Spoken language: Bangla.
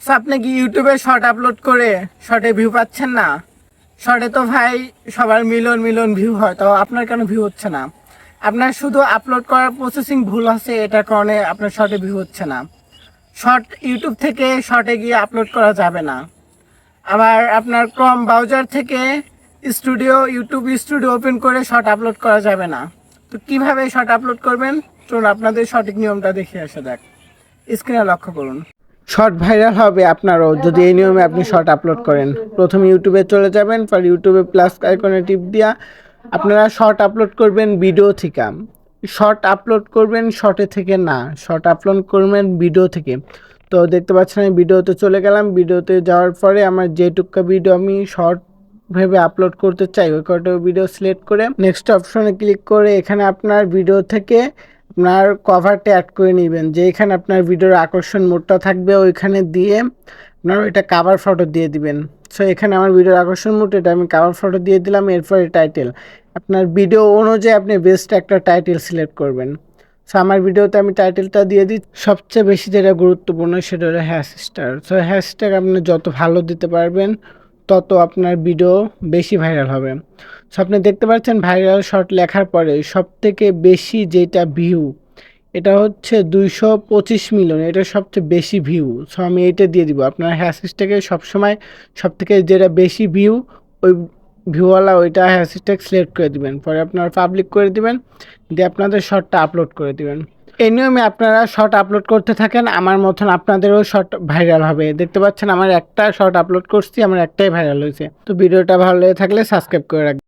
সো আপনি কি ইউটিউবে শর্ট আপলোড করে শর্টে ভিউ পাচ্ছেন না? শর্টে তো ভাই সবার মিলিয়ন মিলিয়ন ভিউ হয়, তো আপনার কেন ভিউ হচ্ছে না? আপনার শুধু আপলোড করার প্রসেসিং ভুল আছে, এটার কারণে আপনার শর্টে ভিউ হচ্ছে না। শর্ট ইউটিউব থেকে শর্টে গিয়ে আপলোড করা যাবে না। আবার আপনার ক্রোম ব্রাউজার থেকে ইউটিউব স্টুডিও ওপেন করে শর্ট আপলোড করা যাবে না। তো কিভাবে শর্ট আপলোড করবেন, চলুন আপনাদের সঠিক নিয়মটা দেখে আসা যাক। স্ক্রিনে লক্ষ্য করুন। শর্ট ভাইরাল হবে আপনারও যদি এই নিয়মে আপনি শর্ট আপলোড করেন। প্রথমে ইউটিউবে চলে যাবেন, পর ইউটিউবে প্লাস আইকনে টিপ দিয়া আপনারা শর্ট আপলোড করবেন ভিডিও থেকে। শর্ট আপলোড করবেন শর্টে থেকে না, শর্ট আপলোড করবেন ভিডিও থেকে। তো দেখতে পাচ্ছেন আমি ভিডিওতে চলে গেলাম। ভিডিওতে যাওয়ার পরে আমার যেটুকু ভিডিও আমি শর্ট ভেবে আপলোড করতে চাই ওই কটা ভিডিও সিলেক্ট করে নেক্সট অপশনে ক্লিক করে এখানে আপনার ভিডিও থেকে আপনার কভারটা অ্যাড করে নেবেন, যে এখানে আপনার ভিডিওর আকর্ষণ মোডটা থাকবে ওইখানে দিয়ে আপনার ওইটা কাভার ফটো দিয়ে দিবেন। সো এখানে আমার ভিডিওর আকর্ষণ মোড, এটা আমি কাভার ফটো দিয়ে দিলাম। এরপরে টাইটেল আপনার ভিডিও অনুযায়ী আপনি বেস্ট একটা টাইটেল সিলেক্ট করবেন। সো আমার ভিডিওতে আমি টাইটেলটা দিয়ে দিই। সবচেয়ে বেশি যেটা গুরুত্বপূর্ণ সেটা হলো হ্যাশট্যাগ। সো হ্যাশট্যাগ আপনি যত ভালো দিতে পারবেন তত আপনার ভিডিও বেশি ভাইরাল হবে। সো আপনি দেখতে পাচ্ছেন ভাইরাল শর্ট লেখার পরে সবথেকে বেশি যেটা ভিউ, এটা হচ্ছে 225 মিলিয়ন, এটা সবচেয়ে বেশি ভিউ। সো আমি এইটা দিয়ে দিব। আপনার হ্যাশট্যাগে সবসময় সবথেকে যেটা বেশি ভিউ, ওই ভিউওয়ালা ওইটা হ্যাশট্যাগ সিলেক্ট করে দিবেন, পরে আপনার পাবলিক করে দিবেন, দিয়ে আপনাদের শর্টটা আপলোড করে দিবেন। এই নিয়মে আপনারা শর্ট আপলোড করতে থাকেন, আমার মতন আপনাদেরও শর্ট ভাইরাল হবে। দেখতে পাচ্ছেন আমার একটা শর্ট আপলোড করছি, আমার একটাই ভাইরাল হয়েছে। তো ভিডিওটা ভালো লেগে থাকলে সাবস্ক্রাইব করে রাখবেন।